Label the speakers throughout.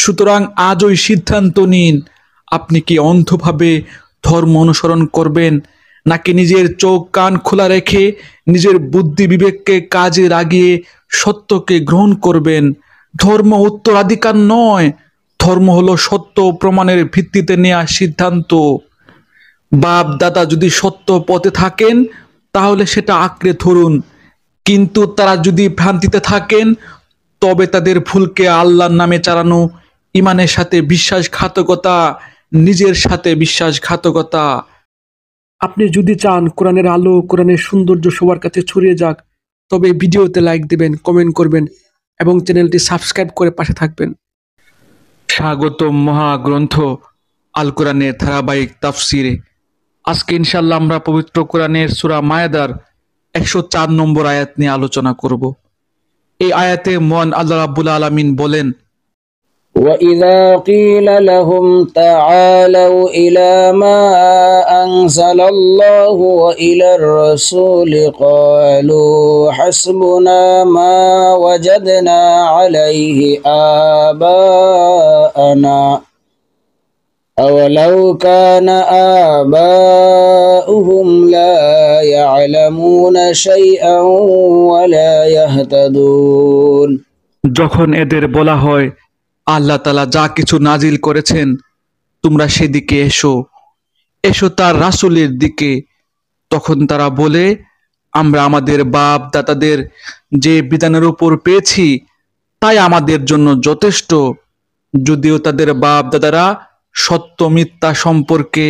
Speaker 1: সুতরাং আজই সিদ্ধান্ত নিন, আপনি কি অন্ধভাবে ধর্ম অনুসরণ করবেন, নাকি নিজের চোখ কান খোলা রেখে নিজের বুদ্ধি বিবেককে কাজে লাগিয়ে সত্যকে গ্রহণ করবেন। ধর্ম উত্তরাধিকার নয়, ধর্ম হলো সত্য প্রমাণের ভিত্তিতে নেওয়া সিদ্ধান্ত। বাপ দাদা যদি সত্য পথে থাকেন তাহলে সেটা আঁকড়ে ধরুন, কিন্তু তারা যদি ভ্রান্তিতে থাকেন তবে তাদের ভুলকে আল্লাহর নামে চালানো ইমানের সাথে বিশ্বাসঘাতকতা, নিজের সাথে বিশ্বাসঘাতকতা। আপনি যদি চান কোরআনের আলো, কোরআনের সৌন্দর্য সবার কাছে ছড়িয়ে যাক, তবে ভিডিওতে লাইক দিবেন, কমেন্ট করবেন এবং চ্যানেলটি সাবস্ক্রাইব করে পাশে থাকবেন। স্বাগতম মহাগ্রন্থ আল কোরআনের ধারাবাহিক তাফসিরে। আজকে ইনশাআল্লাহ আমরা পবিত্র কোরআনের সূরা মায়েদার 104 নম্বর আয়াত নিয়ে আলোচনা করব। এই আয়াতে মহান আল্লাহ রাব্বুল আলামিন বলেন,
Speaker 2: وَإِذَا قِيلَ لَهُمْ تَعَالَوْا إِلَى مَا أَنزَلَ اللَّهُ وَإِلَى الرَّسُولِ قَالُوا حَسْبُنَا مَا وَجَدْنَا عَلَيْهِ آبَاءَنَا أَوَلَوْ كَانَ آبَاؤُهُمْ لَا يَعْلَمُونَ شَيْئًا وَلَا يَهْتَدُونَ।
Speaker 1: যখন এদের বলা হয় আল্লাহ তাআলা যা কিছু নাজিল করেছেন তোমরা সেদিকে এসো, এসো তার রাসূলের দিকে, তখন তারা বলে আমরা আমাদের বাপ দাদাদের যে বিধানের উপর পেয়েছি তাই আমাদের জন্য যথেষ্ট। যদিও তাদের বাপ দাদারা সত্য মিথ্যা সম্পর্কে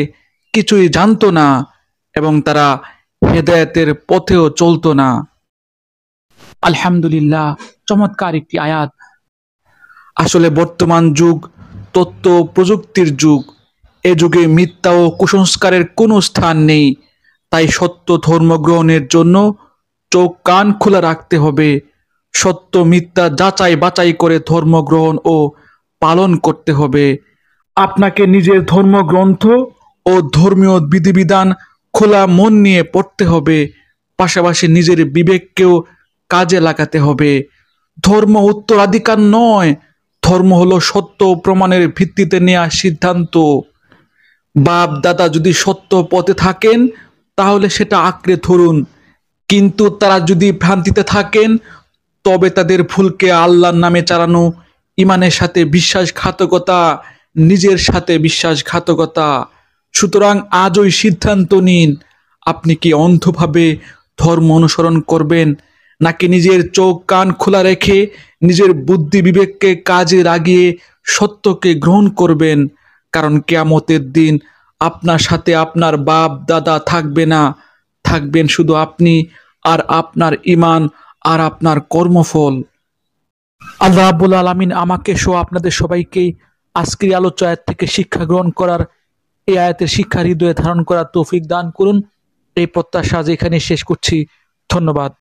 Speaker 1: কিছুই জানতো না এবং তারা হেদায়েতের পথেও চলতো না। আলহামদুলিল্লাহ, চমৎকার একটি আয়াত। আসলে বর্তমান যুগ তথ্য প্রযুক্তির যুগ। এ যুগে মিথ্যা ও কুসংস্কারের কোনো স্থান নেই। তাই সত্য ধর্ম গ্রহণের জন্য চোখ কান খোলা রাখতে হবে। সত্য মিথ্যা যাচাই বাছাই করে ধর্ম গ্রহণ ও পালন করতে হবে। আপনাকে নিজের ধর্মগ্রন্থ ও ধর্মীয় বিধিবিধান খোলা মন নিয়ে পড়তে হবে, পাশাপাশি নিজের বিবেককেও কাজে লাগাতে হবে। ধর্ম উত্তরাধিকার নয়, ধর্ম হলো সত্য প্রমাণের ভিত্তিতে নেওয়া সিদ্ধান্ত। বাপ দাদা যদি সত্য পথে থাকেন তাহলে সেটা আঁকড়ে ধরুন, কিন্তু তারা যদি ভ্রান্তিতে থাকেন তবে তাদের ভুলকে আল্লাহর নামে চালানো ইমানের সাথে বিশ্বাসঘাতকতা, নিজের সাথে বিশ্বাসঘাতকতা। সুতরাং আজই সিদ্ধান্ত নিন, আপনি কি অন্ধভাবে ধর্ম অনুসরণ করবেন, নাকি নিজের চোখ কান খোলা রেখে নিজের বুদ্ধি বিবেককে কাজে লাগিয়ে সত্যকে গ্রহণ করবেন। কারণ কিয়ামতের দিন আপনার সাথে আপনার বাপ দাদা থাকবে না, থাকবেন শুধু আপনি আর আপনার ঈমান আর আপনার কর্মফল। আল্লাহ রাব্বুল আলামিন আমাকে সহ আপনাদের সবাইকে আজকের আলোচ্য আয়াত থেকে শিক্ষা গ্রহণ করার, এই আয়াতের শিক্ষা হৃদয়ে ধারণ করার তৌফিক দান করুন। এই প্রত্যাশা আজ এখানে শেষ করছি। ধন্যবাদ।